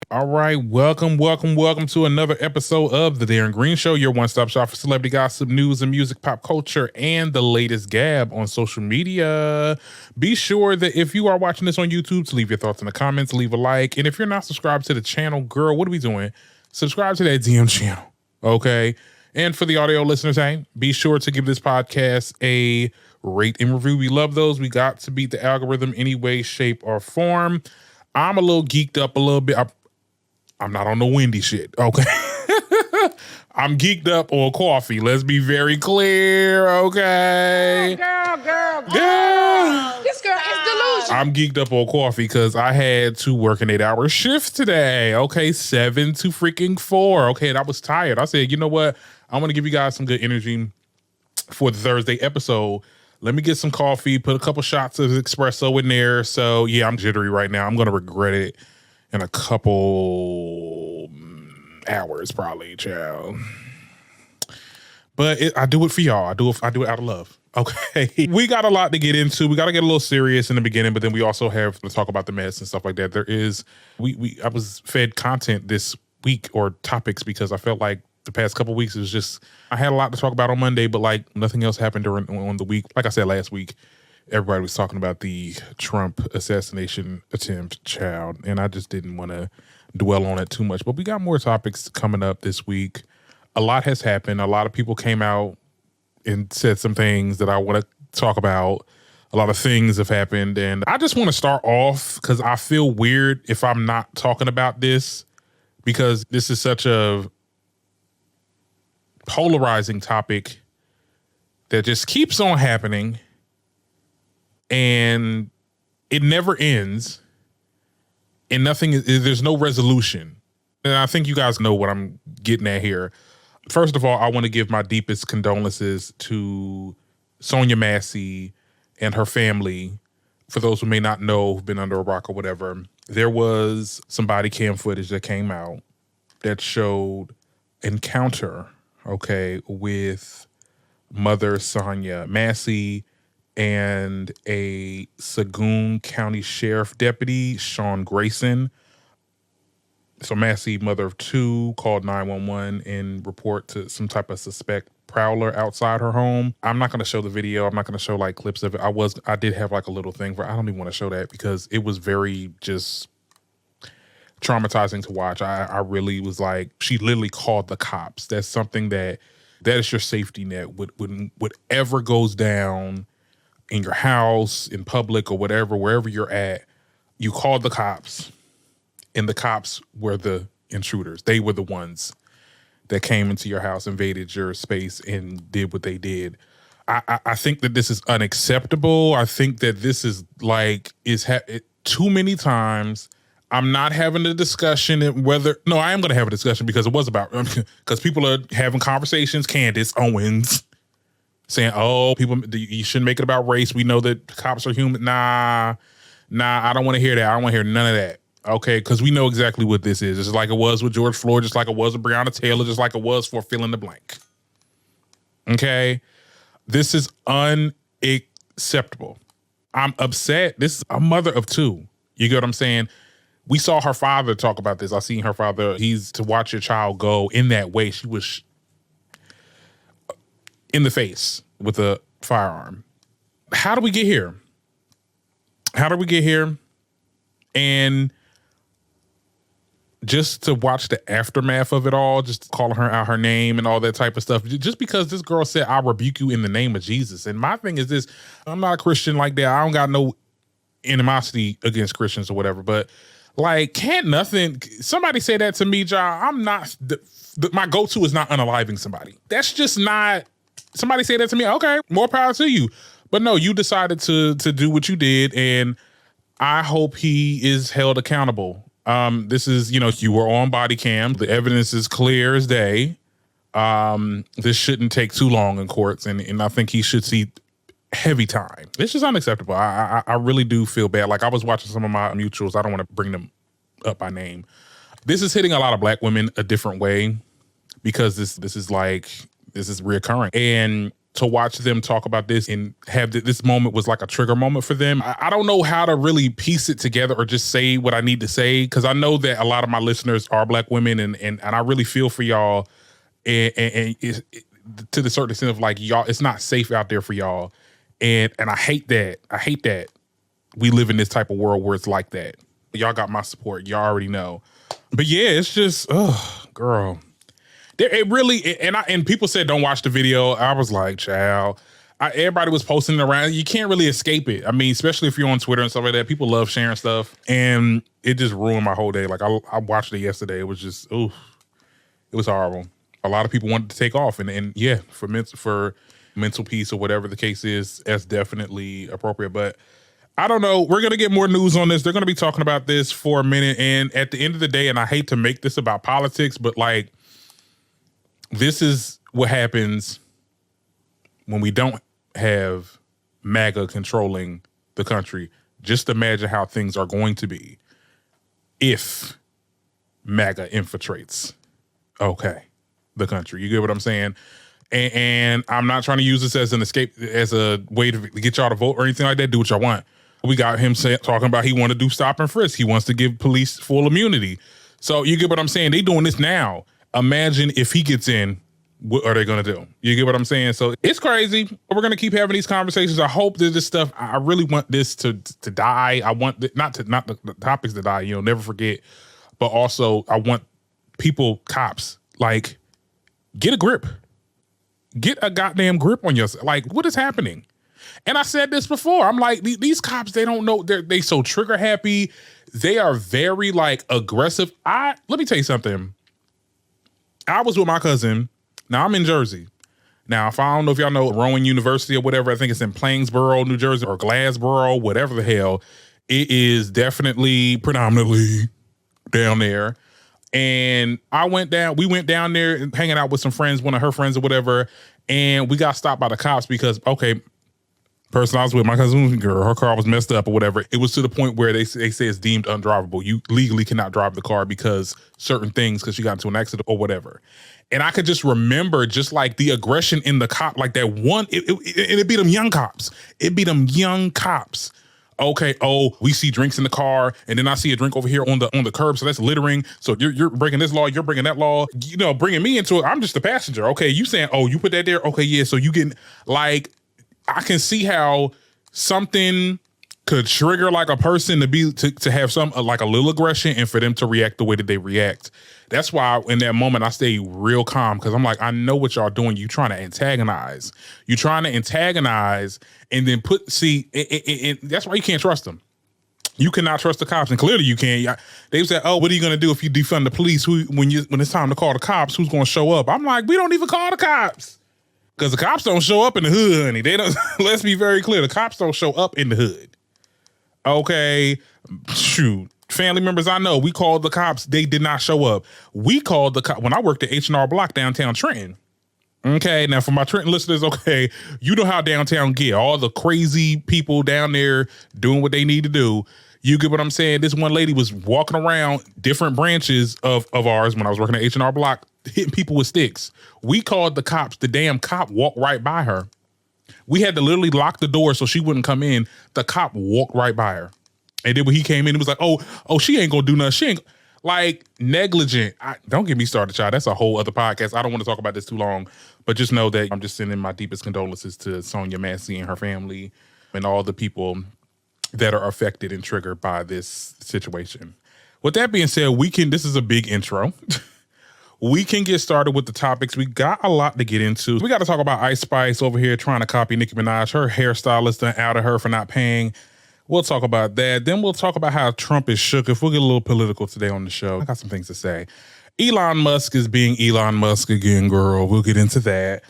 All right, welcome to another episode of The Darren Green Show, your one-stop shop for celebrity gossip, news and music, pop culture, and the latest gab on social media. Be sure that if you are watching this on YouTube, to leave your thoughts in the comments, leave a like, and if you're not subscribed to the channel, girl, what are we doing? Subscribe to that DM channel, okay? And for the audio listeners, hey, be sure to give this podcast a rate and review. We love those. We got to beat the algorithm any way, shape, or form. I'm a little geeked up a little bit. I'm not on the windy shit, okay? I'm geeked up on coffee. Let's be very clear, okay? Girl. This girl is delusional. I'm geeked up on coffee because I had to work an 8-hour shift today, okay? 7 to freaking 4, okay? And I was tired. I said, you know what? I want to give you guys some good energy for the Thursday episode. Let me get some coffee, put a couple shots of espresso in there. So, yeah, I'm jittery right now. I'm going to regret it in a couple hours, probably, child. But I do it for y'all. I do it out of love. Okay. We got a lot to get into. We got to get a little serious in the beginning, but then we also have to talk about the mess and stuff like that. I was fed content this week or topics because I felt like the past couple weeks it was just, I had a lot to talk about on Monday, but like nothing else happened on the week. Like I said last week, everybody was talking about the Trump assassination attempt, child, and I just didn't want to dwell on it too much. But we got more topics coming up this week. A lot has happened. A lot of people came out and said some things that I want to talk about. A lot of things have happened, and I just want to start off because I feel weird if I'm not talking about this because this is such a polarizing topic that just keeps on happening. And it never ends, and there's no resolution. And I think you guys know what I'm getting at here. First of all, I want to give my deepest condolences to Sonia Massey and her family. For those who may not know, who've been under a rock or whatever, there was some body cam footage that came out that showed encounter, okay, with Mother Sonia Massey and a Sagoon County Sheriff Deputy, Sean Grayson. So Massey, mother of 2, called 911 in report to some type of suspect prowler outside her home. I'm not going to show the video. I'm not going to show like clips of it. I did have like a little thing I don't even want to show that because it was very just traumatizing to watch. I really was like, she literally called the cops. That's something that is your safety net. Whatever goes down in your house, in public, or whatever, wherever you're at, you called the cops, and the cops were the intruders. They were the ones that came into your house, invaded your space, and did what they did. I think that this is unacceptable. I think that this is like, too many times. I'm not having a discussion I am going to have a discussion because it was about, because people are having conversations. Candace Owens saying, oh, you shouldn't make it about race. We know that cops are human. Nah, I don't want to hear that. I don't want to hear none of that. Okay, because we know exactly what this is. Just like it was with George Floyd, just like it was with Breonna Taylor, just like it was for fill in the blank. Okay? This is unacceptable. I'm upset. This is a mother of 2. You get what I'm saying? We saw her father talk about this. I seen her father. He's to watch your child go in that way. She was in the face with a firearm. How do we get here? And just to watch the aftermath of it all, just calling her out her name and all that type of stuff, just because this girl said, I rebuke you in the name of Jesus. And my thing is this, I'm not a Christian like that. I don't got no animosity against Christians or whatever, but like, somebody say that to me, Ja, I'm not, my go-to is not unaliving somebody. That's just not, somebody say that to me, okay, more power to you. But no, you decided to do what you did, and I hope he is held accountable. This is, you were on body cam. The evidence is clear as day. This shouldn't take too long in courts, and I think he should see heavy time. It's just unacceptable. I really do feel bad. Like, I was watching some of my mutuals. I don't want to bring them up by name. This is hitting a lot of Black women a different way because this is reoccurring. And to watch them talk about this and have this moment was like a trigger moment for them. I don't know how to really piece it together or just say what I need to say, because I know that a lot of my listeners are Black women, and I really feel for y'all, and to the certain extent of like, y'all, it's not safe out there for y'all, and I hate that. I hate that we live in this type of world where it's like that. Y'all got my support. Y'all already know. But yeah, it's just, girl. It really, and people said don't watch the video. I was like, child. Everybody was posting it around. You can't really escape it. I mean, especially if you're on Twitter and stuff like that. People love sharing stuff, and it just ruined my whole day. Like I watched it yesterday. It was just, it was horrible. A lot of people wanted to take off, and yeah, for mental peace or whatever the case is, that's definitely appropriate. But I don't know. We're gonna get more news on this. They're gonna be talking about this for a minute, and at the end of the day, and I hate to make this about politics, but like, this is what happens when we don't have MAGA controlling the country. Just imagine how things are going to be if MAGA infiltrates, the country. You get what I'm saying? And I'm not trying to use this as an escape, as a way to get y'all to vote or anything like that. Do what y'all want. We got him talking about he want to do stop and frisk. He wants to give police full immunity. So you get what I'm saying? They doing this now. Imagine if he gets in, what are they going to do? You get what I'm saying? So it's crazy. We're going to keep having these conversations. I hope that this stuff, I really want this to die. I want not the topics to die, never forget. But also I want people, cops, like, get a grip. Get a goddamn grip on yourself. Like, what is happening? And I said this before. I'm like, these cops, they don't know. They so trigger happy. They are very like aggressive. Let me tell you something. I was with my cousin. Now I'm in Jersey. Now, if I don't know if y'all know Rowan University or whatever, I think it's in Plainsboro, New Jersey, or Glassboro, whatever the hell. It is definitely predominantly down there. And we went down there hanging out with some friends, one of her friends or whatever, and we got stopped by the cops because, person I was with, my cousin girl, her car was messed up or whatever. It was to the point where they say it's deemed undrivable. You legally cannot drive the car because certain things, because you got into an accident or whatever. And I could just remember just like the aggression in the cop, like that one, it beat them young cops. It beat them young cops. We see drinks in the car, and then I see a drink over here on the curb, so that's littering. So you're breaking this law, you're breaking that law, bringing me into it. I'm just a passenger. Okay, you saying, you put that there? Okay, yeah, so you getting, like, I can see how something could trigger like a person to have some like a little aggression and for them to react the way that they react. That's why in that moment I stay real calm, because I'm like, I know what y'all doing. You trying to antagonize. You trying to antagonize and then that's why you can't trust them. You cannot trust the cops, and clearly you can't. They said, what are you going to do if you defund the police? When it's time to call the cops, who's going to show up? I'm like, we don't even call the cops. Because the cops don't show up in the hood, honey. They don't. Let's be very clear. The cops don't show up in the hood. Okay, shoot. Family members I know, we called the cops. They did not show up. We called the cops when I worked at H&R Block downtown Trenton. Okay, now for my Trenton listeners, you know how downtown get. All the crazy people down there doing what they need to do. You get what I'm saying? This one lady was walking around different branches of ours when I was working at H&R Block, hitting people with sticks. We called the cops. The damn cop walked right by her. We had to literally lock the door so she wouldn't come in. The cop walked right by her. And then when he came in, he was like, oh, she ain't gonna do nothing. She ain't, like, negligent. Don't get me started, child. That's a whole other podcast. I don't want to talk about this too long, but just know that I'm just sending my deepest condolences to Sonia Massey and her family and all the people that are affected and triggered by this situation. With that being said, this is a big intro. We can get started with the topics. We got a lot to get into. We got to talk about Ice Spice over here trying to copy Nicki Minaj. Her hairstylist done outed her for not paying. We'll talk about that. Then we'll talk about how Trump is shooketh. We'll get a little political today on the show. I got some things to say. Elon Musk is being Elon Musk again, girl. We'll get into that.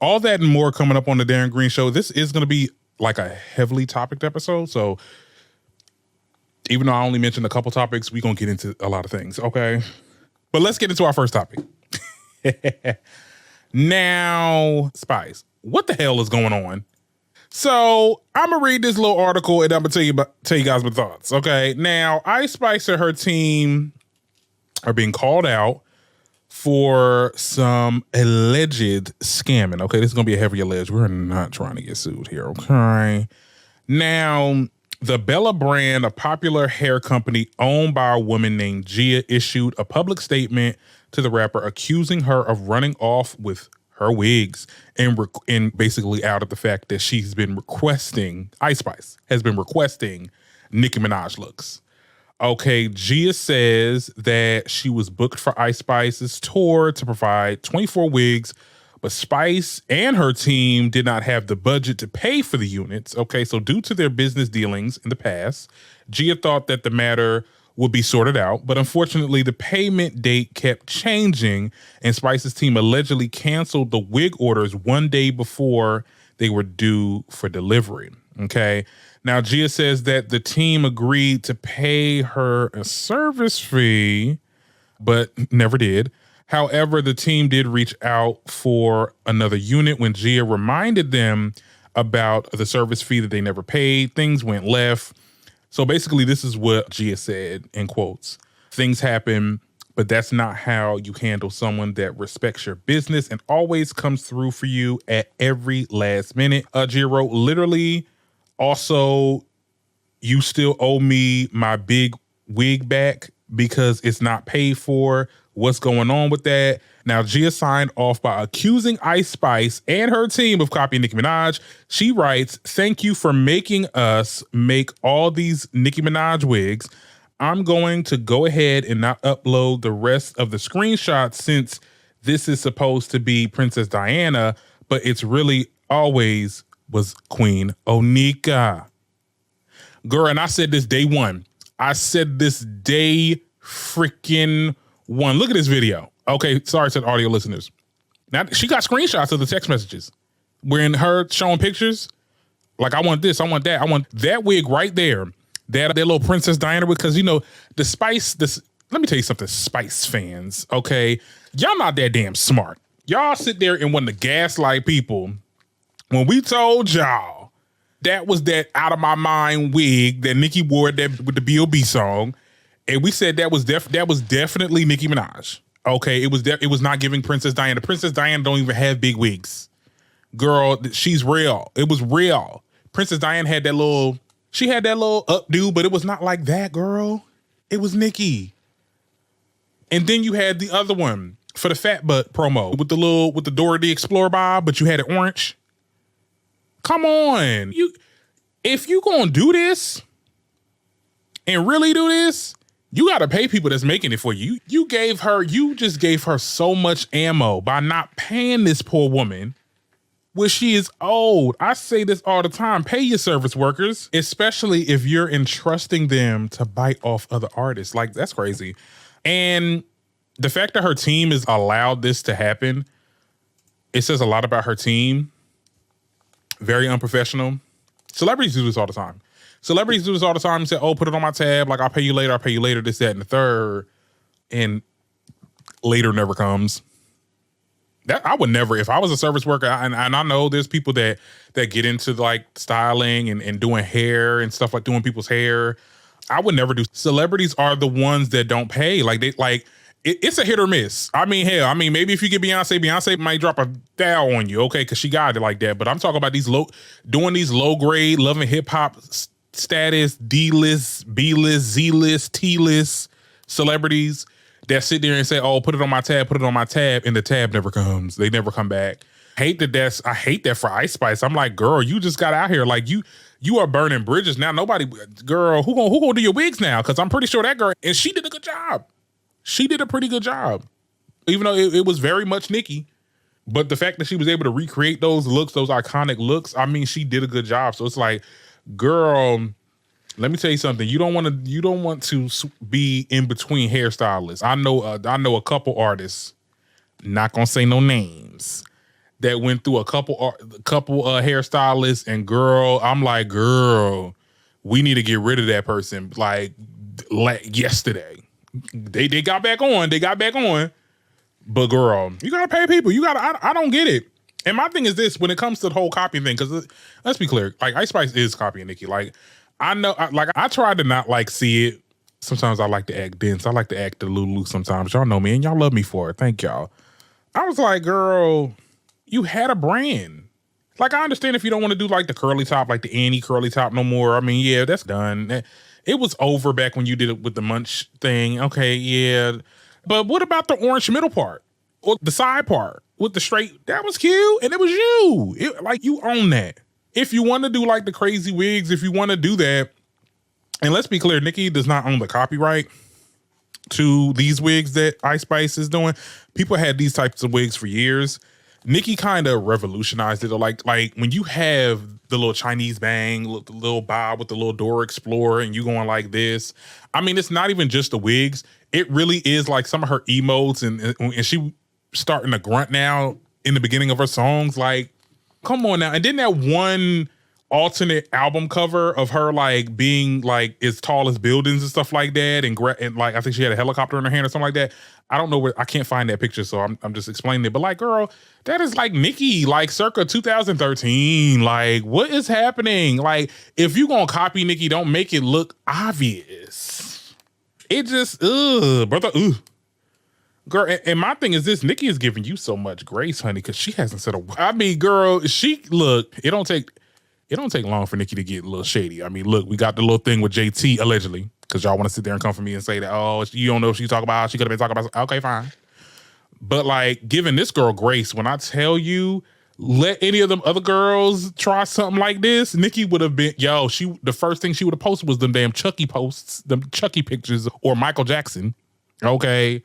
All that and more coming up on the Darren Green Show. This is going to be like a heavily topicked episode. So even though I only mentioned a couple topics, we're going to get into a lot of things, okay? But let's get into our first topic. Now, Spice, what the hell is going on? So I'm gonna read this little article and I'm gonna tell you guys my thoughts. Okay. Now, Ice Spice and her team are being called out for some alleged scamming. Okay, this is going to be a heavy alleged. We're not trying to get sued here, okay? Now, the Bella brand, a popular hair company owned by a woman named Gia, issued a public statement to the rapper accusing her of running off with her wigs and basically out of the fact that she's been requesting, Ice Spice has been requesting Nicki Minaj looks. Okay, Gia says that she was booked for Ice Spice's tour to provide 24 wigs, but Spice and her team did not have the budget to pay for the units. Okay, so due to their business dealings in the past, Gia thought that the matter would be sorted out, but unfortunately the payment date kept changing and Spice's team allegedly canceled the wig orders one day before they were due for delivery. Okay. Now, Gia says that the team agreed to pay her a service fee, but never did. However, the team did reach out for another unit when Gia reminded them about the service fee that they never paid. Things went left. So basically, this is what Gia said in quotes. Things happen, but that's not how you handle someone that respects your business and always comes through for you at every last minute. Gia wrote, literally, also, you still owe me my big wig back because it's not paid for. What's going on with that? Now, Gia signed off by accusing Ice Spice and her team of copying Nicki Minaj. She writes, thank you for making us make all these Nicki Minaj wigs. I'm going to go ahead and not upload the rest of the screenshots since this is supposed to be Princess Diana, but it's really always was Queen Onika. Girl, and I said this day one. I said this day freaking one. Look at this video. Okay, sorry to the audio listeners. Now, she got screenshots of the text messages wherein her showing pictures. Like, I want this, I want that. I want that wig right there. That little Princess Diana, because, you know, the Spice, let me tell you something, Spice fans, okay? Y'all not that damn smart. Y'all sit there and want to gaslight people when we told y'all that was that out of my mind wig that Nicki wore that with the B.O.B. song, and we said that was definitely Nicki Minaj. Okay, it was not giving Princess Diana. Princess Diana don't even have big wigs. Girl, she's real. It was real. Princess Diana had that little updo, but it was not like that, girl. It was Nicki. And then you had the other one for the fat butt promo with the Dora the Explorer bob, but you had it orange. Come on. If you gonna do this and really do this, you gotta pay people that's making it for you. You just gave her so much ammo by not paying this poor woman when she is old. I say this all the time. Pay your service workers, especially if you're entrusting them to bite off other artists. Like, that's crazy. And the fact that her team has allowed this to happen, it says a lot about her team. Very unprofessional. Celebrities do this all the time. Celebrities do this all the time and say, oh, put it on my tab. Like, I'll pay you later, this, that, and the third. And later never comes. That I would never, if I was a service worker, and I know there's people that get into like styling and doing hair and stuff, like doing people's hair. I would never do. Celebrities are the ones that don't pay. It's a hit or miss. I mean, hell, maybe if you get Beyonce might drop a thou on you, okay, because she got it like that. But I'm talking about doing these low grade, Love and Hip Hop status, D-list, B-list, Z-list, T-list celebrities that sit there and say, oh, put it on my tab, and the tab never comes. They never come back. I hate that for Ice Spice. I'm like, girl, you just got out here. Like, you are burning bridges now. Nobody, girl, who gonna do your wigs now? Because I'm pretty sure that girl, and she did a good job. She did a pretty good job, even though it was very much Nicki. But the fact that she was able to recreate those looks, those iconic looks, she did a good job. So it's like, girl, let me tell you something. You don't want to be in between hairstylists. I know a couple artists, not gonna say no names, that went through a couple hairstylists, and girl, I'm like, girl, we need to get rid of that person like yesterday. They got back on. But girl, you gotta pay people. I don't get it. And my thing is this, when it comes to the whole copying thing, because let's be clear, like Ice Spice is copying Nicki. Like, I know, I tried to not like see it Sometimes I like to act dense. I like to act the Lulu sometimes. Y'all know me and y'all love me for it. Thank y'all. I was like, girl, you had a brand. Like, I understand if you don't want to do like the curly top, like the Annie curly top no more. I mean, yeah, that's done. It was over back when you did it with the munch thing. Okay, yeah. But what about the orange middle part? Or the side part with the straight? That was cute. And it was you. Like, you own that. If you want to do like the crazy wigs, if you want to do that, and let's be clear, Nicki does not own the copyright to these wigs that Ice Spice is doing. People had these types of wigs for years. Nicki kind of revolutionized it. Like when you have the little Chinese bang, the little bob with the little Dora Explorer, and you going like this. I mean, it's not even just the wigs. It really is like some of her emotes, and she starting to grunt now in the beginning of her songs. Like, come on now. And then that one alternate album cover of her like being like as tall as buildings and stuff like that, and like I think she had a helicopter in her hand or something like that. I don't know where, I can't find that picture, so I'm just explaining it. But like, girl, that is like Nicki, like circa 2013. Like, what is happening? Like, if you gonna copy Nicki, don't make it look obvious. It just, brother, girl. And my thing is this: Nicki is giving you so much grace, honey, because she hasn't said a. I mean, girl, look. It don't take long for Nicki to get a little shady. I mean, look, we got the little thing with JT allegedly, because y'all want to sit there and come for me and say that, oh, you don't know if she talk about, she could have been talking about, okay, fine. But like, giving this girl grace, when I tell you, let any of them other girls try something like this, Nicki would have been, the first thing she would have posted was them damn Chucky posts, them Chucky pictures, or Michael Jackson. Okay.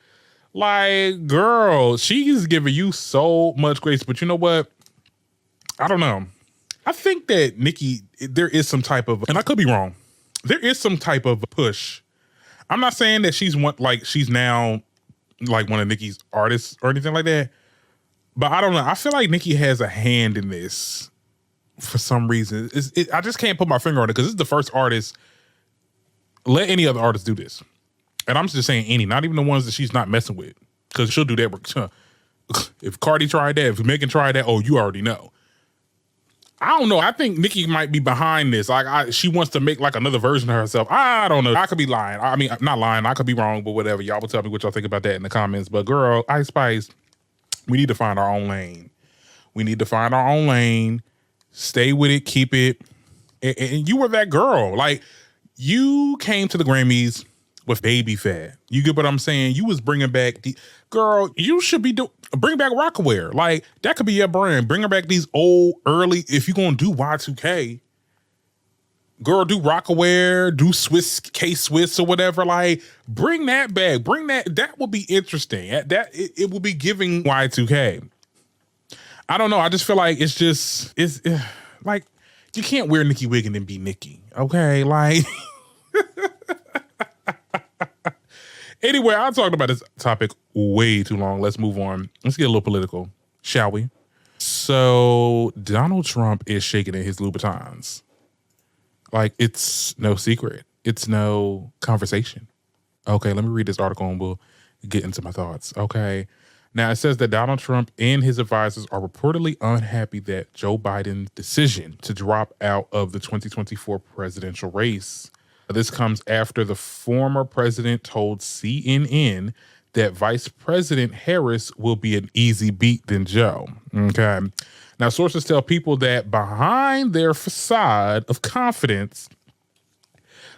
Like, girl, she's giving you so much grace. But you know what? I don't know. I think that Nicki, there is some type of, and I could be wrong, there is some type of push. I'm not saying that she's now like one of Nicki's artists or anything like that, but I don't know. I feel like Nicki has a hand in this for some reason. I just can't put my finger on it because this is the first artist. Let any other artist do this. And I'm just saying any, not even the ones that she's not messing with, because she'll do that. If Cardi tried that, if Megan tried that, oh, you already know. I don't know. I think Nicki might be behind this. Like, she wants to make like another version of herself. I don't know. I could be lying. I mean, not lying. I could be wrong, but whatever. Y'all will tell me what y'all think about that in the comments. But girl, Ice Spice, we need to find our own lane. We need to find our own lane. Stay with it. Keep it. And you were that girl. Like, you came to the Grammys with baby fat. You get what I'm saying? You was bringing back girl, you should be bring back Rockaware. Like, that could be your brand. Bring back these old early, if you're going to do Y2K, girl, do Rockaware, do Swiss K-Swiss or whatever. Like, bring that back. Bring that would be interesting. It will be giving Y2K. I don't know. I just feel like it's like, you can't wear Nicki wig and then be Nicki. Okay? Like, anyway, I talked about this topic way too long. Let's move on. Let's get a little political, shall we? So Donald Trump is shaking in his Louboutins. Like, it's no secret. It's no conversation. Okay, let me read this article and we'll get into my thoughts. Okay. Now, it says that Donald Trump and his advisors are reportedly unhappy that Joe Biden's decision to drop out of the 2024 presidential race. This comes after the former president told CNN that Vice President Harris will be an easy beat than Joe. Okay. Now, sources tell people that behind their facade of confidence,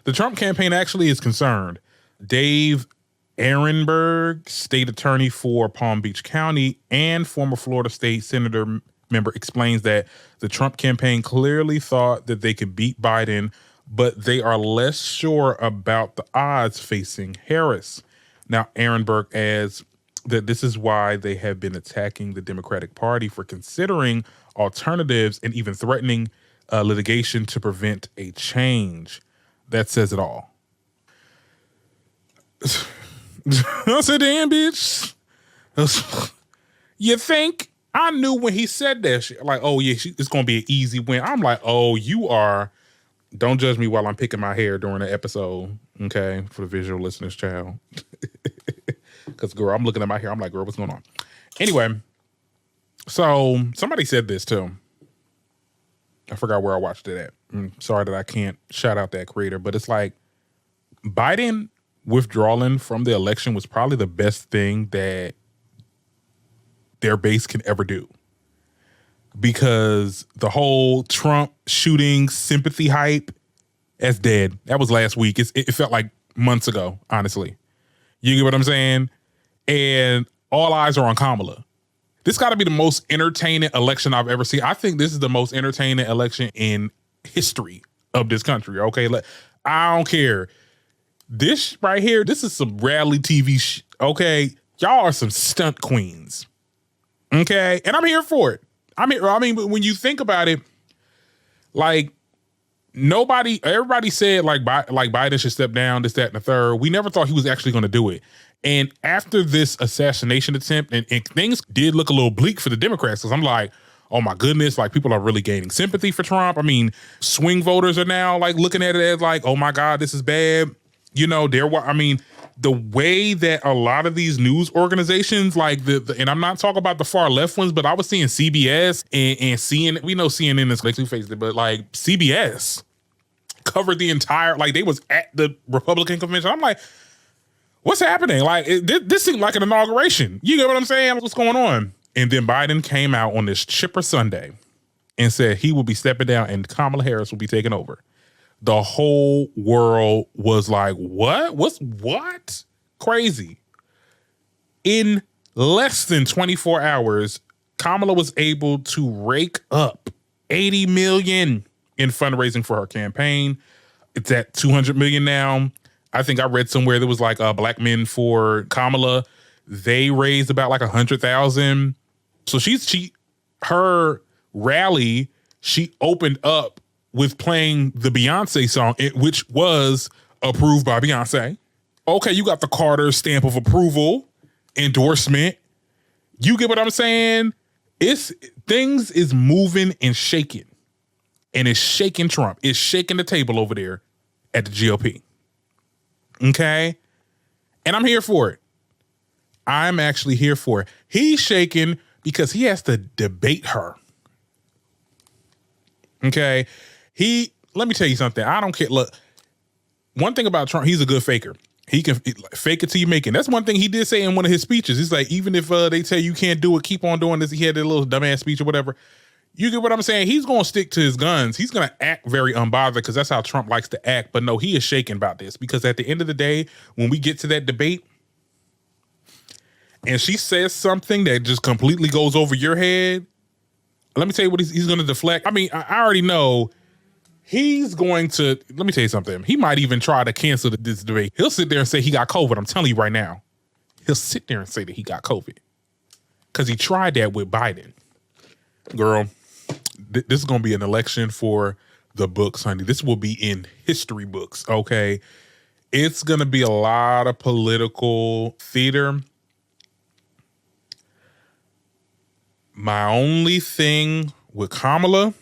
the Trump campaign actually is concerned. Dave Ehrenberg, state attorney for Palm Beach County and former Florida State Senator member, explains that the Trump campaign clearly thought that they could beat Biden, but they are less sure about the odds facing Harris. Now, Ehrenberg adds that this is why they have been attacking the Democratic Party for considering alternatives and even threatening litigation to prevent a change. That says it all. I said, damn, bitch. You think? I knew when he said that shit, like, oh, yeah, it's going to be an easy win. I'm like, oh, you are. Don't judge me while I'm picking my hair during the episode, okay, for the visual listeners, child. Because, girl, I'm looking at my hair. I'm like, girl, what's going on? Anyway, so somebody said this, too. I forgot where I watched it at. Sorry that I can't shout out that creator, but it's like, Biden withdrawing from the election was probably the best thing that their base can ever do. Because the whole Trump shooting sympathy hype, that's dead. That was last week. It felt like months ago, honestly. You get what I'm saying? And all eyes are on Kamala. This got to be the most entertaining election I've ever seen. I think this is the most entertaining election in history of this country, okay? I don't care. This right here, this is some reality TV, okay? Y'all are some stunt queens, okay? And I'm here for it. I mean, when you think about it, like, everybody said like Biden should step down, this, that, and the third. We never thought he was actually going to do it. And after this assassination attempt, and things did look a little bleak for the Democrats, because I'm like, oh my goodness, like people are really gaining sympathy for Trump. I mean, swing voters are now like looking at it as like, oh my God, this is bad. You know, the way that a lot of these news organizations, like and I'm not talking about the far left ones, but I was seeing CBS and CNN. We know CNN is like two-faced, but like CBS covered the entire, like they was at the Republican convention. I'm like, what's happening? Like this seemed like an inauguration. You get what I'm saying? What's going on? And then Biden came out on this chipper Sunday and said he will be stepping down and Kamala Harris will be taking over. The whole world was like, what? What? Crazy. In less than 24 hours, Kamala was able to rake up $80 million in fundraising for her campaign. It's at $200 million now. I think I read somewhere there was like Black Men for Kamala. They raised about like $100,000. So her rally, she opened up with playing the Beyonce song, which was approved by Beyonce. Okay, you got the Carter stamp of approval, endorsement. You get what I'm saying? Things is moving and shaking. And it's shaking Trump. It's shaking the table over there at the GOP. Okay? And I'm here for it. I'm actually here for it. He's shaking because he has to debate her. Okay? Let me tell you something. I don't care. Look, one thing about Trump, he's a good faker. He can fake it till you make it. That's one thing he did say in one of his speeches. He's like, even if they tell you can't do it, keep on doing this. He had that little dumbass speech or whatever. You get what I'm saying? He's going to stick to his guns. He's going to act very unbothered because that's how Trump likes to act. But no, he is shaking about this because at the end of the day, when we get to that debate and she says something that just completely goes over your head, let me tell you what he's going to deflect. I mean, I already know he's going to, let me tell you something. He might even try to cancel this debate. He'll sit there and say he got COVID. I'm telling you right now. He'll sit there and say that he got COVID because he tried that with Biden. Girl, this is going to be an election for the books, honey. This will be in history books, okay? It's going to be a lot of political theater. My only thing with Kamala,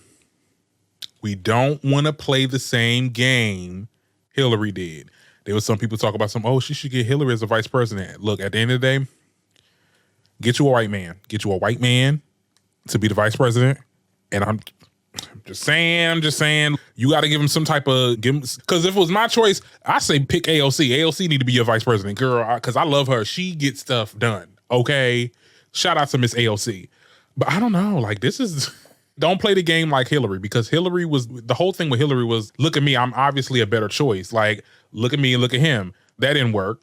we don't want to play the same game Hillary did. There was some people talk about she should get Hillary as a vice president. Look, at the end of the day, get you a white man. Get you a white man to be the vice president. And I'm just saying, you got to give him some type of, because if it was my choice, I say pick AOC. AOC need to be your vice president, girl, because I love her. She gets stuff done, okay? Shout out to Miss AOC. But I don't know, like don't play the game like Hillary, because the whole thing with Hillary was, look at me, I'm obviously a better choice. Like, look at me and look at him. That didn't work.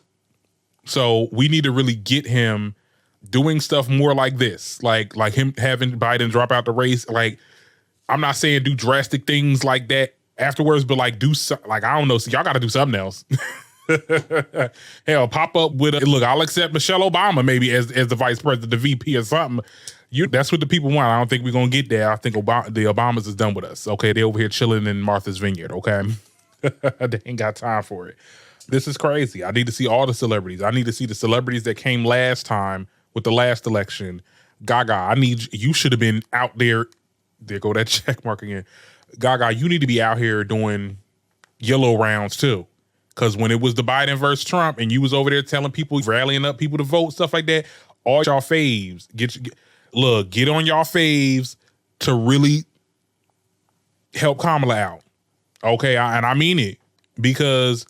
So we need to really get him doing stuff more like this, like him having Biden drop out the race. Like, I'm not saying do drastic things like that afterwards, but like do like, I don't know. So y'all got to do something else. Hell, pop up with look, I'll accept Michelle Obama maybe as the vice president, the VP or something. That's what the people want. I don't think we're going to get there. I think the Obamas is done with us. Okay, they over here chilling in Martha's Vineyard, okay? They ain't got time for it. This is crazy. I need to see all the celebrities. I need to see the celebrities that came last time with the last election. Gaga, you should have been out there. There go that check mark again. Gaga, you need to be out here doing yellow rounds too. Because when it was the Biden versus Trump and you was over there telling people, rallying up people to vote, stuff like that, all y'all faves, get on y'all faves to really help Kamala out. Okay, and I mean it. Because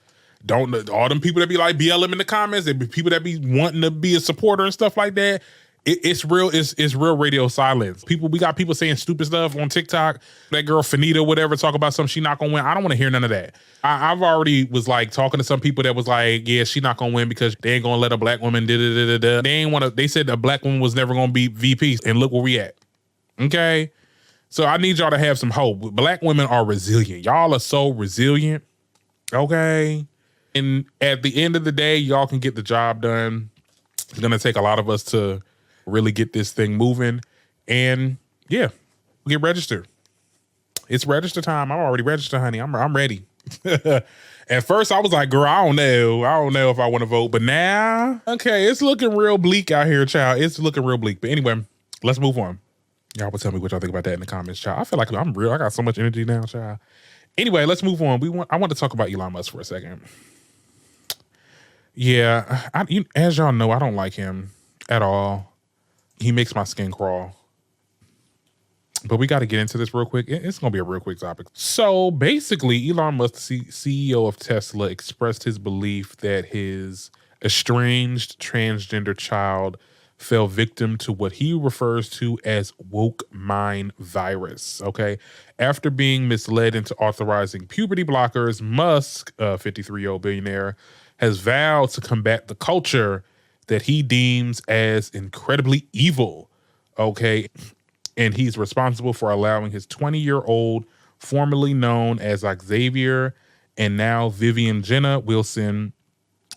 don't all them people that be like BLM in the comments, and people that be wanting to be a supporter and stuff like that. It's real. It's real radio silence. We got people saying stupid stuff on TikTok. That girl Fanita, whatever, talk about something she not gonna win. I don't want to hear none of that. I've already was like talking to some people that was like, yeah, she not gonna win because they ain't gonna let a black woman. They ain't want to. They said a black woman was never gonna be VP, and look where we at. Okay, so I need y'all to have some hope. Black women are resilient. Y'all are so resilient. Okay, and at the end of the day, y'all can get the job done. It's gonna take a lot of us to really get this thing moving. And yeah, get registered. It's register time. I'm already registered, honey. I'm ready. At first I was like, girl, I don't know if I want to vote. But now, okay, it's looking real bleak out here, child. It's looking real bleak. But anyway, let's move on. Y'all will tell me what y'all think about that in the comments, child. I feel like I'm real. I got so much energy now, child. Anyway, let's move on. I want to talk about Elon Musk for a second. Yeah, as y'all know, I don't like him at all. He makes my skin crawl. But we got to get into this real quick. It's going to be a real quick topic. So basically, Elon Musk, the CEO of Tesla, expressed his belief that his estranged transgender child fell victim to what he refers to as woke mind virus, okay? After being misled into authorizing puberty blockers, Musk, a 53-year-old billionaire, has vowed to combat the culture that he deems as incredibly evil, okay? And he's responsible for allowing his 20-year-old, formerly known as Xavier and now Vivian Jenna Wilson,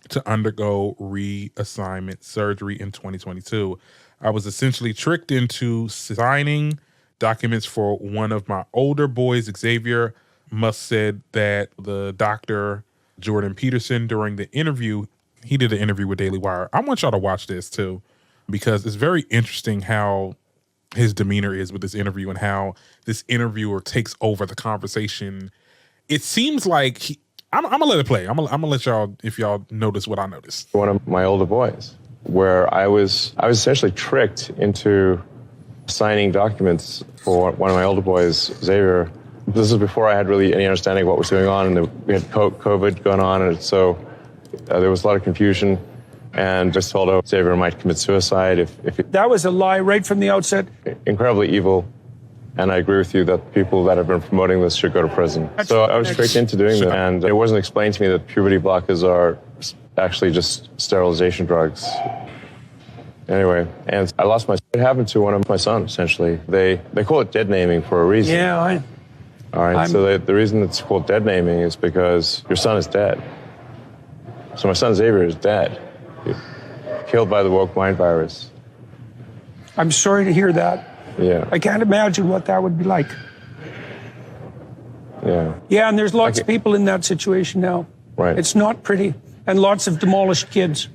to undergo reassignment surgery in 2022. I was essentially tricked into signing documents for one of my older boys, Xavier. Musk said that the doctor, Jordan Peterson, during the interview, he did an interview with Daily Wire. I want y'all to watch this too, because it's very interesting how his demeanor is with this interview and how this interviewer takes over the conversation. It seems like I'm gonna let it play. I'm gonna let y'all, if y'all notice what I noticed. One of my older boys, where I was essentially tricked into signing documents for one of my older boys, Xavier. This was before I had really any understanding of what was going on, and we had COVID going on, and so there was a lot of confusion. And just told Xavier might commit suicide if that was a lie right from the outset. Incredibly evil. And I agree with you that people that have been promoting this should go to prison. So I was tricked into doing that. And it wasn't explained to me that puberty blockers are actually just sterilization drugs. Anyway, and I lost it happened to one of my sons, essentially. They call it dead naming for a reason. Yeah, all right, so the reason it's called dead naming is because your son is dead. So my son Xavier is dead. Killed by the woke mind virus. I'm sorry to hear that. Yeah. I can't imagine what that would be like. Yeah. Yeah, and there's lots of people in that situation now. Right. It's not pretty. And lots of demolished kids.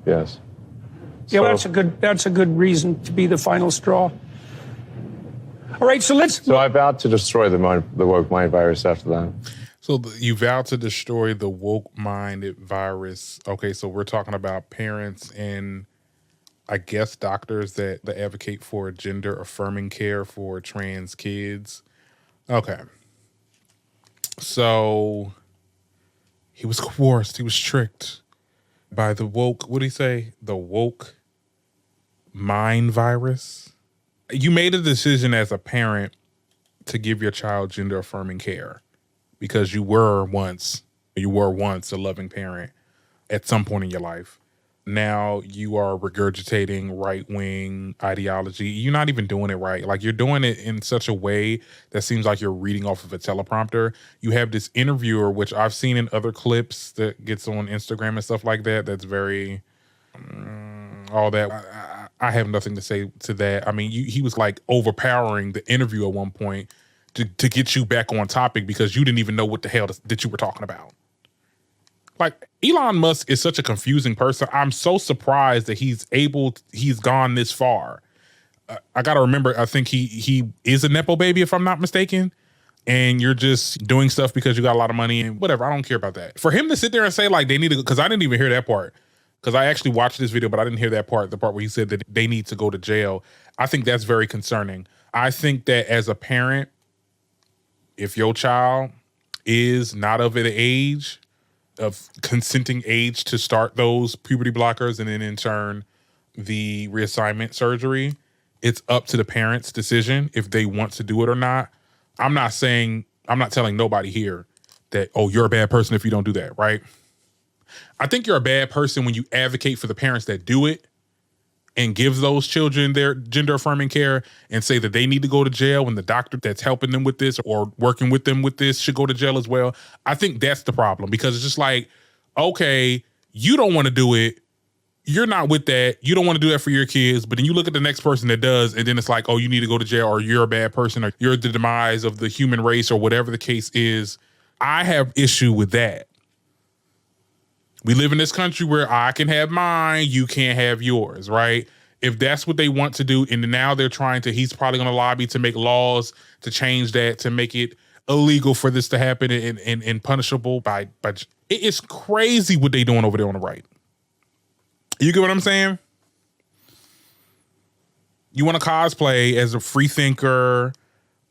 Yes. Yeah, so, that's a good reason to be the final straw. All right, so I vowed to destroy the woke mind virus after that. So you vowed to destroy the woke-minded virus. Okay, so we're talking about parents and I guess doctors that advocate for gender-affirming care for trans kids. Okay. So he was coerced. He was tricked by the woke, what did he say? The woke mind virus. You made a decision as a parent to give your child gender-affirming care. Because you were once a loving parent at some point in your life. Now you are regurgitating right-wing ideology. You're not even doing it right. Like, you're doing it in such a way that seems like you're reading off of a teleprompter. You have this interviewer, which I've seen in other clips that gets on Instagram and stuff like that. That's very, all that. I have nothing to say to that. I mean, he was like overpowering the interview at one point to get you back on topic because you didn't even know what the hell that you were talking about. Like, Elon Musk is such a confusing person. I'm so surprised that he's gone this far. I got to remember, I think he is a Nepo baby, if I'm not mistaken. And you're just doing stuff because you got a lot of money and whatever. I don't care about that. For him to sit there and say like they need to, because I didn't even hear that part. Because I actually watched this video, but I didn't hear that part, the part where he said that they need to go to jail. I think that's very concerning. I think that as a parent, if your child is not of an age of consenting age to start those puberty blockers and then in turn the reassignment surgery. It's up to the parents' decision if they want to do it or not. I'm not telling nobody here that, oh, you're a bad person if you don't do that, right? I think you're a bad person when you advocate for the parents that do it and give those children their gender affirming care and say that they need to go to jail when the doctor that's helping them with this or working with them with this should go to jail as well. I think that's the problem, because it's just like, okay, you don't want to do it. You're not with that. You don't want to do that for your kids. But then you look at the next person that does, and then it's like, oh, you need to go to jail, or you're a bad person, or you're the demise of the human race, or whatever the case is. I have issue with that. We live in this country where I can have mine, you can't have yours, right? If that's what they want to do, and now they're trying to, he's probably going to lobby to make laws to change that, to make it illegal for this to happen and punishable by it's crazy what they doing over there on the right. You get what I'm saying? You want to cosplay as a free thinker.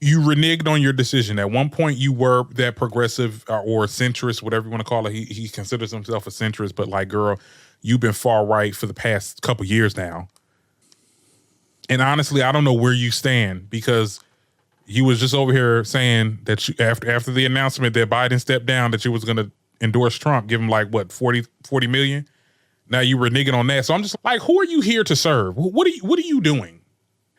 You reneged on your decision. At one point, you were that progressive or centrist, whatever you want to call it. He considers himself a centrist, but like, girl, you've been far right for the past couple years now. And honestly, I don't know where you stand, because you was just over here saying that you, after the announcement that Biden stepped down, that you was going to endorse Trump, give him like, what, 40 million? Now you reneging on that. So I'm just like, who are you here to serve? What are you doing?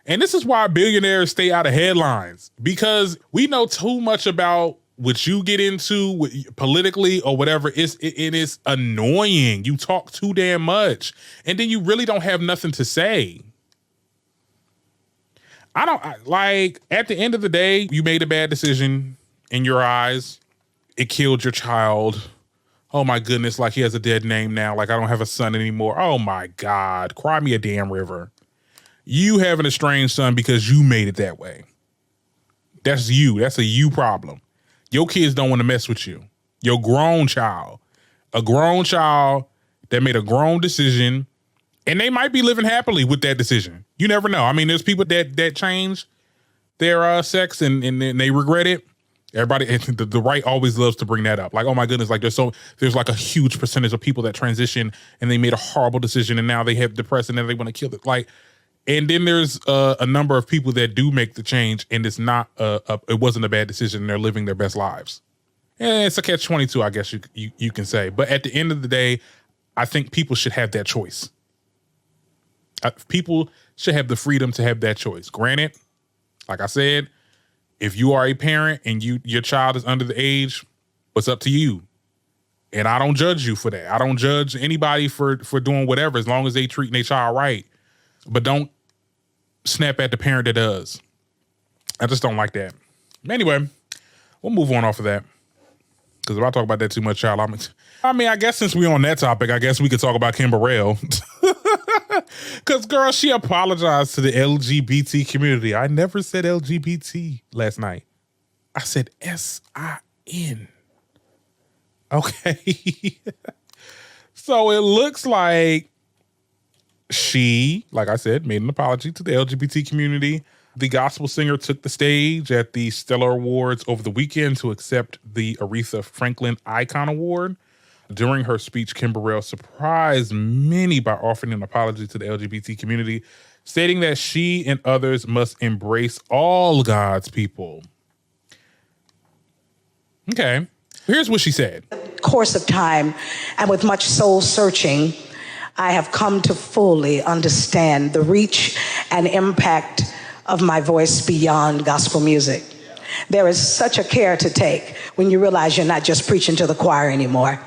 And this is why billionaires stay out of headlines, because we know too much about what you get into politically or whatever. It is annoying. You talk too damn much, and then you really don't have nothing to say. At the end of the day, you made a bad decision in your eyes. It killed your child. Oh my goodness, like he has a dead name now. Like I don't have a son anymore. Oh my God, cry me a damn river. You have an estranged son because you made it that way. That's you. That's a you problem. Your kids don't want to mess with you. Your grown child. A grown child that made a grown decision, and they might be living happily with that decision. You never know. I mean, there's people that change their sex and they regret it. Everybody, the right always loves to bring that up. Like, oh my goodness, like there's like a huge percentage of people that transition and they made a horrible decision and now they have depression and they want to kill it. Like, and then there's a number of people that do make the change and it's not it wasn't a bad decision and they're living their best lives. And it's a catch-22, I guess you can say. But at the end of the day, I think people should have that choice. People should have the freedom to have that choice. Granted, like I said, if you are a parent and your child is under the age, it's up to you. And I don't judge you for that. I don't judge anybody for doing whatever, as long as they treating their child right. But don't snap at the parent that does. I just don't like that. Anyway, we'll move on off of that. Because if I talk about that too much, child, I guess since we're on that topic, I guess we could talk about Kim Burrell. Because, girl, she apologized to the LGBT community. I never said LGBT last night. I said S-I-N. Okay. So it looks like she, like I said, made an apology to the LGBT community. The gospel singer took the stage at the Stellar Awards over the weekend to accept the Aretha Franklin Icon Award. During her speech, Kim Burrell surprised many by offering an apology to the LGBT community, stating that she and others must embrace all God's people. Okay, here's what she said. Course of time and with much soul searching, I have come to fully understand the reach and impact of my voice beyond gospel music. There is such a care to take when you realize you're not just preaching to the choir anymore.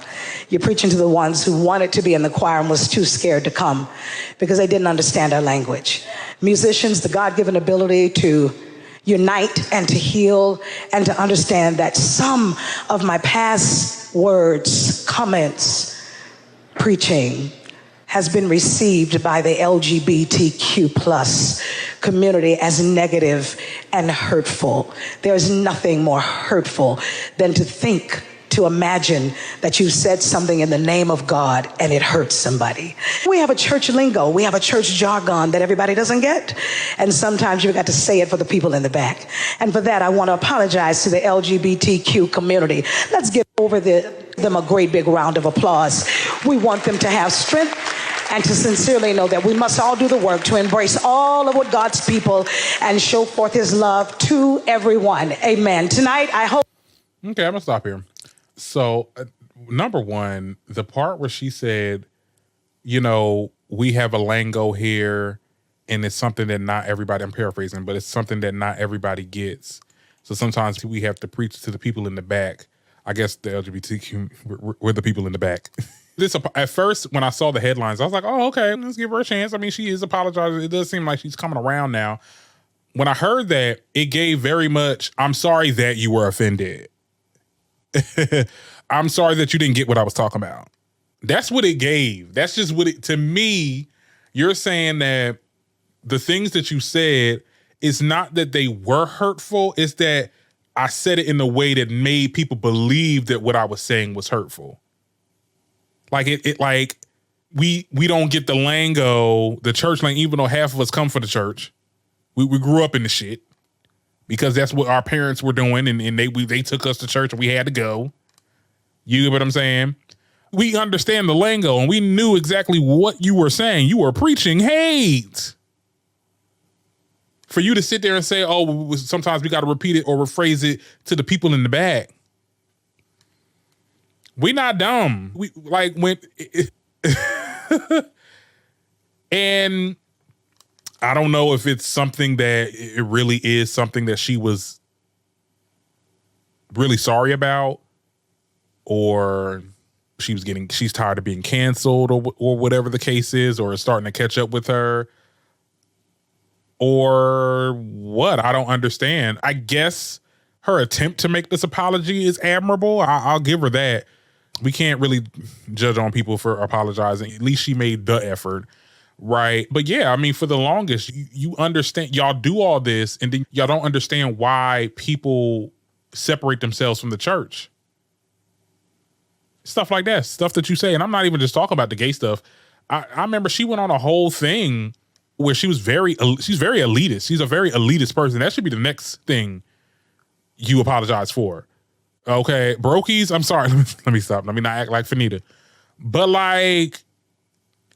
You're preaching to the ones who wanted to be in the choir and was too scared to come because they didn't understand our language. Musicians, the God-given ability to unite and to heal and to understand that some of my past words, comments, preaching has been received by the LGBTQ plus community as negative and hurtful. There's nothing more hurtful than to imagine that you said something in the name of God and it hurts somebody. We have a church lingo. We have a church jargon that everybody doesn't get. And sometimes you've got to say it for the people in the back. And for that, I want to apologize to the LGBTQ community. Let's get over the them a great big round of applause. We want them to have strength and to sincerely know that we must all do the work to embrace all of what God's people and show forth his love to everyone. Amen. Tonight, I hope. Okay, I'm gonna stop here. So, number one, the part where she said, you know, we have a lingo here and it's something that not everybody, I'm paraphrasing, but it's something that not everybody gets. So sometimes we have to preach to the people in the back. I guess the LGBTQ, we're the people in the back. At first, when I saw the headlines, I was like, oh, okay, let's give her a chance. I mean, she is apologizing. It does seem like she's coming around now. When I heard that, it gave very much, I'm sorry that you were offended. I'm sorry that you didn't get what I was talking about. That's what it gave. That's just what it, to me, you're saying that the things that you said, it's not that they were hurtful, it's that I said it in a way that made people believe that what I was saying was hurtful. Like like we don't get the lingo, the church lingo, even though half of us come from the church. We grew up in the shit because that's what our parents were doing, and they took us to church and we had to go. You get what I'm saying? We understand the lingo and we knew exactly what you were saying. You were preaching hate. For you to sit there and say, oh, sometimes we got to repeat it or rephrase it to the people in the back. We not dumb. We like when, and I don't know if it's something that it really is something that she was really sorry about, or she's tired of being canceled, or whatever the case is, or it's starting to catch up with her, or what? I don't understand. I guess her attempt to make this apology is admirable. I'll give her that. We can't really judge on people for apologizing. At least she made the effort, right? But yeah, I mean, for the longest, you understand, y'all do all this, and then y'all don't understand why people separate themselves from the church. Stuff like that, stuff that you say. And I'm not even just talking about the gay stuff. I remember she went on a whole thing where she's very elitist. She's a very elitist person. That should be the next thing you apologize for. Okay, brokies, I'm sorry. Let me stop. Let me not act like Fanita. But like,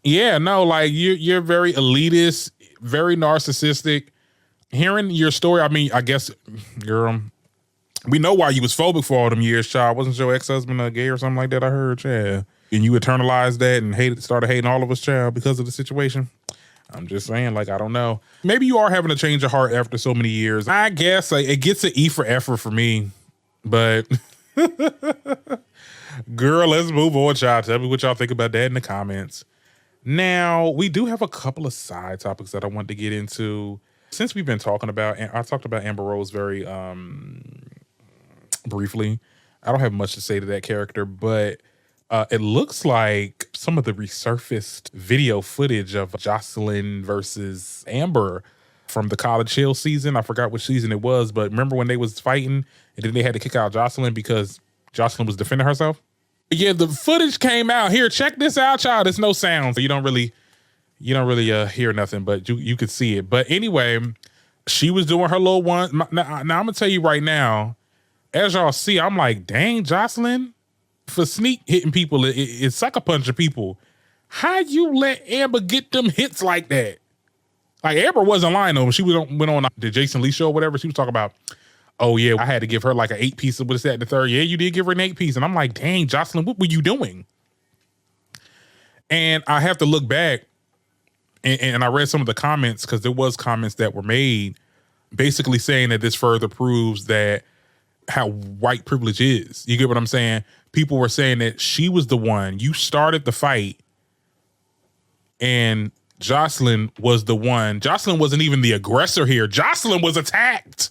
yeah, no, like you're very elitist, very narcissistic. Hearing your story, I mean, I guess, girl, we know why you was phobic for all them years, child. Wasn't your ex-husband gay or something like that? I heard, yeah. And you internalized that and started hating all of us, child, because of the situation. I'm just saying, like, I don't know. Maybe you are having a change of heart after so many years. I guess like, it gets an E for effort for me. But girl, let's move on, child. Tell me what y'all think about that in the comments. Now, we do have a couple of side topics that I want to get into. Since we've been talking about, I talked about Amber Rose very briefly. I don't have much to say to that character, but it looks like some of the resurfaced video footage of Joseline versus Amber from the College Hill season. I forgot which season it was, but remember when they was fighting and then they had to kick out Joseline because Joseline was defending herself? Yeah, the footage came out. Here, check this out, child. There's no sound, so you don't really hear nothing, but you could see it. But anyway, she was doing her little one. Now I'm gonna tell you right now, as y'all see, I'm like, dang, Joseline, for sneak hitting people, it's sucker punching people. How you let Amber get them hits like that? Like, Amber wasn't lying though. She went on the Jason Lee show or whatever. She was talking about, oh yeah, I had to give her like an 8-piece of what's that, the third. Yeah, you did give her an 8-piece. And I'm like, dang, Joseline, what were you doing? And I have to look back and I read some of the comments, because there was comments that were made basically saying that this further proves that how white privilege is. You get what I'm saying? People were saying that she was the one, you started the fight, and Joseline was the one. Joseline wasn't even the aggressor here. Joseline was attacked.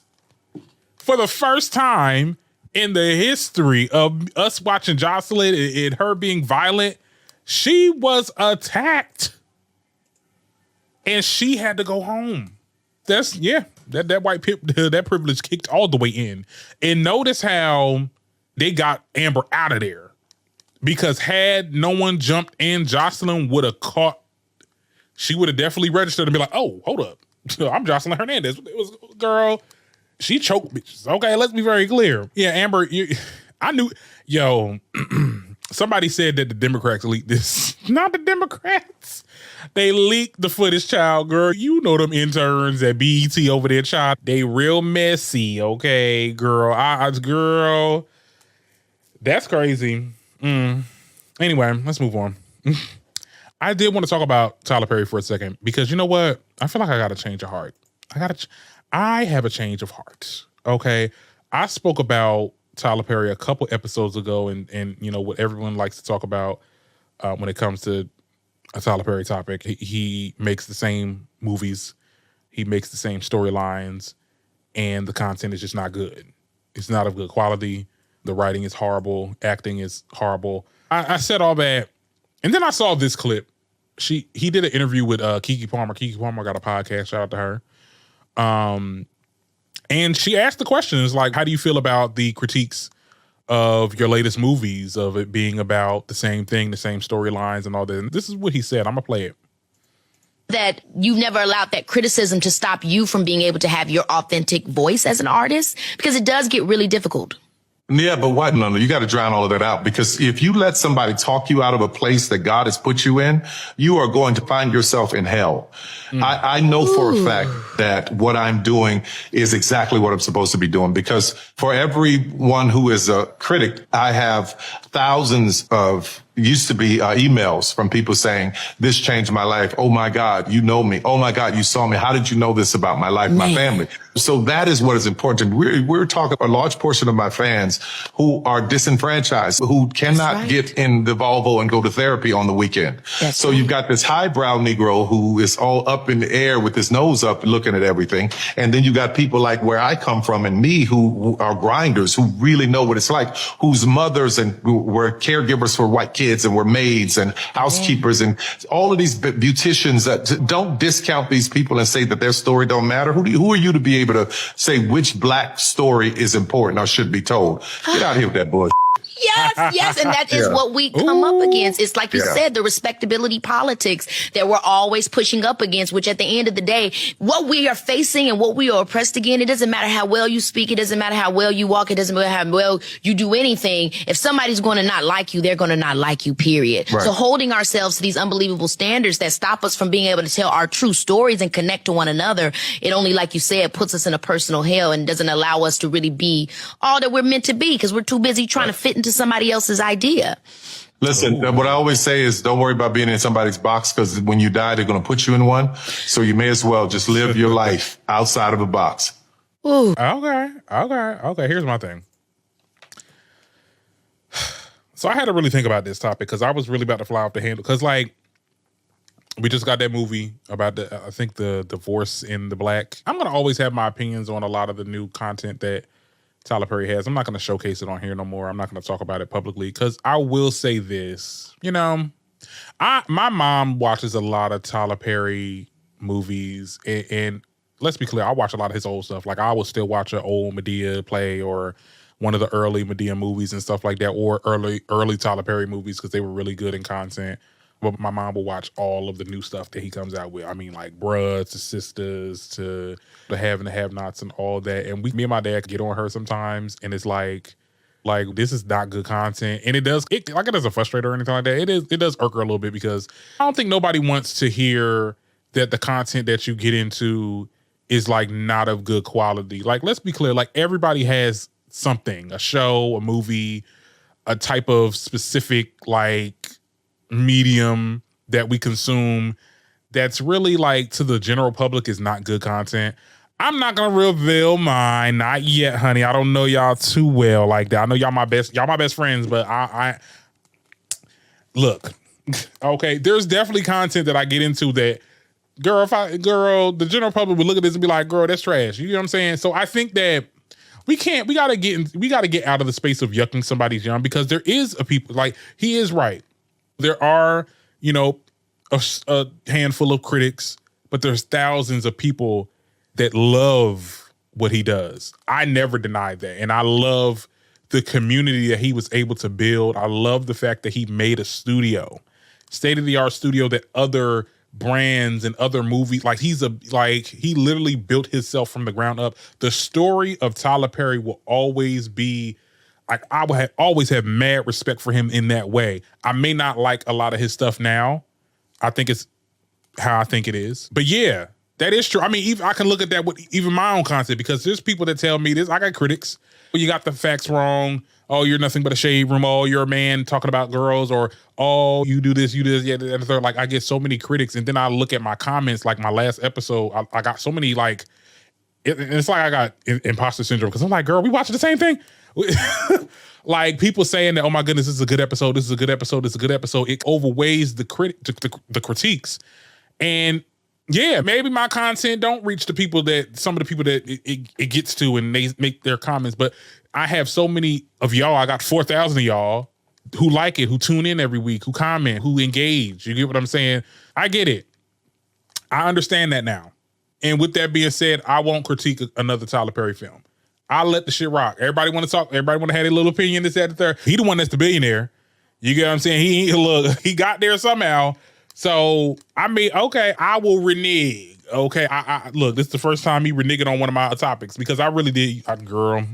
For the first time in the history of us watching Joseline and her being violent, she was attacked. And she had to go home. That that privilege kicked all the way in. And notice how they got Amber out of there. Because had no one jumped in, Joseline would have caught. She would have definitely registered and be like, oh, hold up. I'm Joseline Hernandez. It was, girl, she choked bitches. Okay, let's be very clear. Yeah, Amber, I knew, somebody said that the Democrats leaked this. Not the Democrats. They leaked the footage, child, girl. You know them interns at BET over there, child. They real messy, okay, girl. Girl, that's crazy. Anyway, let's move on. I did want to talk about Tyler Perry for a second because you know what? I feel like I got a change of heart. I have a change of heart, okay? I spoke about Tyler Perry a couple episodes ago and you know what everyone likes to talk about when it comes to a Tyler Perry topic. He makes the same movies, he makes the same storylines, and the content is just not good. It's not of good quality. The writing is horrible. Acting is horrible. I said all that, and then I saw this clip. He did an interview with Keke Palmer. Keke Palmer got a podcast. Shout out to her. And she asked the questions like, how do you feel about the critiques of your latest movies, of it being about the same thing, the same storylines and all that? And this is what he said. I'm going to play it. That you've never allowed that criticism to stop you from being able to have your authentic voice as an artist, because it does get really difficult. Yeah, but what? No, you got to drown all of that out, because if you let somebody talk you out of a place that God has put you in, you are going to find yourself in hell. I know for a fact that what I'm doing is exactly what I'm supposed to be doing, because for everyone who is a critic, I have thousands of used to be emails from people saying, this changed my life. Oh my God, you know me. Oh my God, you saw me. How did you know this about my life, my family? So that is what is important. We're talking a large portion of my fans who are disenfranchised, who cannot get in the Volvo and go to therapy on the weekend. So you've got this highbrow Negro who is all up in the air with his nose up looking at everything. And then you got people like where I come from and me who are grinders, who really know what it's like, whose mothers and were caregivers for white kids and were maids and housekeepers and all of these beauticians. Don't discount these people and say that their story don't matter. Who are you to be able to say which black story is important or should be told? Get out here with that bullshit. Yes, and that is what we come up against. It's like you said, the respectability politics that we're always pushing up against, which at the end of the day, what we are facing and what we are oppressed again, it doesn't matter how well you speak, it doesn't matter how well you walk, it doesn't matter how well you do anything. If somebody's going to not like you, they're going to not like you, period. So holding ourselves to these unbelievable standards that stop us from being able to tell our true stories and connect to one another, it only, like you said, puts us in a personal hell and doesn't allow us to really be all that we're meant to be, because we're too busy trying to fit into somebody else's idea. Listen, what I always say is don't worry about being in somebody's box, because when you die, they're going to put you in one. So you may as well just live your life outside of a box. Ooh. Okay. Here's my thing. So I had to really think about this topic because I was really about to fly off the handle. Because like, we just got that movie about I think the divorce in the black. I'm going to always have my opinions on a lot of the new content that Tyler Perry has. I'm not going to showcase it on here no more. I'm not going to talk about it publicly, because I will say this. You know, my mom watches a lot of Tyler Perry movies, and let's be clear, I watch a lot of his old stuff. Like I will still watch an old Medea play or one of the early Medea movies and stuff like that, or early Tyler Perry movies, because they were really good in content. But my mom will watch all of the new stuff that he comes out with. I mean, like Bruh to Sisters to the Have and the Have-Nots and all that. And me and my dad get on her sometimes, and it's like this is not good content. And it doesn't frustrate her or anything like that. It does irk her a little bit, because I don't think nobody wants to hear that the content that you get into is like not of good quality. Like, let's be clear, like everybody has something, a show, a movie, a type of specific like medium that we consume that's really like to the general public is not good content. I'm not gonna reveal mine, not yet, honey. I don't know y'all too well like that. I know y'all my best friends, but I look, okay, there's definitely content that I get into that, the general public would look at this and be like, girl, that's trash. You know what I'm saying? So I think that we gotta get out of the space of yucking somebody's yum, because there is a people, like, he is right. There are, you know, a handful of critics, but there's thousands of people that love what he does. I never denied that. And I love the community that he was able to build. I love the fact that he made a studio, state-of-the-art studio that other brands and other movies, like he literally built himself from the ground up. The story of Tyler Perry will always be I would always have mad respect for him in that way. I may not like a lot of his stuff now. I think it's how I think it is. But yeah, that is true. I mean, even I can look at that with even my own content, because there's people that tell me this. I got critics. You got the facts wrong. Oh, you're nothing but a shade room. Oh, you're a man talking about girls. Or, oh, you do this, yeah, and the third. Like, I get so many critics. And then I look at my comments, like my last episode, I got so many, like, it's like I got imposter syndrome, because I'm like, girl, we watching the same thing? Like, people saying that, oh my goodness, this is a good episode, this is a good episode, this is a good episode. It overweighs the critiques. And yeah, maybe my content don't reach the people that, some of the people that it gets to, and they make their comments. But I have so many of y'all. I got 4,000 of y'all who like it, who tune in every week, who comment, who engage. You get what I'm saying? I get it. I understand that now. And with that being said, I won't critique another Tyler Perry film. I'll let the shit rock. Everybody want to talk. Everybody want to have a little opinion, this, that, the third. He the one that's the billionaire. You get what I'm saying? He got there somehow. So, I mean, okay, I will renege. Okay, I look, this is the first time he reneged on one of my topics, because I really did. Girl,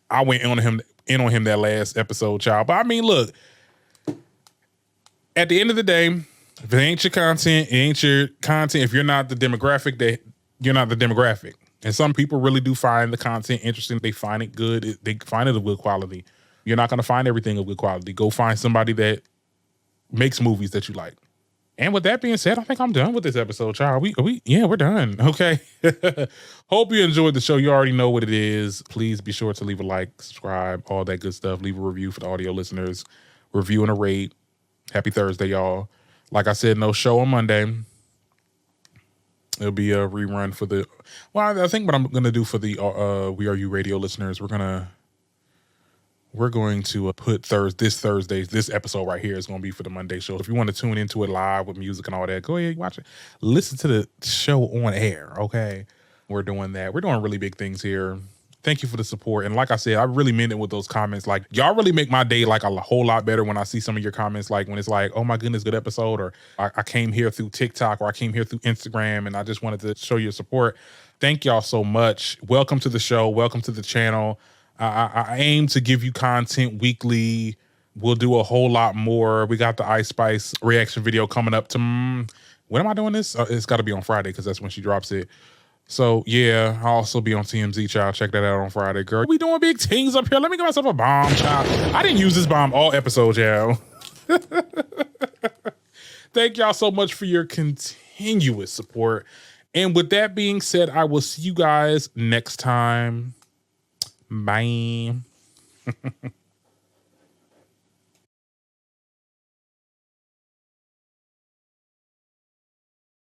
I went in on him that last episode, child. But I mean, look, at the end of the day, if it ain't your content, it ain't your content. If you're not the demographic, you're not the demographic. And some people really do find the content interesting. They find it good. They find it of good quality. You're not going to find everything of good quality. Go find somebody that makes movies that you like. And with that being said, I think I'm done with this episode, child. We're done. Okay. Hope you enjoyed the show. You already know what it is. Please be sure to leave a like, subscribe, all that good stuff. Leave a review for the audio listeners. Review and a rate. Happy Thursday, y'all. Like I said, no show on Monday. It'll be a rerun for the... Well, I think what I'm going to do for the We Are You radio listeners, we're going to put this episode right here is going to be for the Monday show. If you want to tune into it live with music and all that, go ahead, watch it. Listen to the show on air, okay? We're doing that. We're doing really big things here. Thank you for the support. And like I said, I really meant it with those comments. Like, y'all really make my day like a whole lot better when I see some of your comments, like when it's like, oh my goodness, good episode, or I came here through TikTok, or I came here through Instagram, and I just wanted to show your support. Thank y'all so much. Welcome to the show. Welcome to the channel. I aim to give you content weekly. We'll do a whole lot more. We got the Ice Spice reaction video coming up to, when am I doing this? It's got to be on Friday, because that's when she drops it. So yeah, I'll also be on TMZ, child. Check that out on Friday, girl. We doing big things up here. Let me get myself a bomb, child. I didn't use this bomb all episode, y'all. Thank y'all so much for your continuous support. And with that being said, I will see you guys next time. Bye.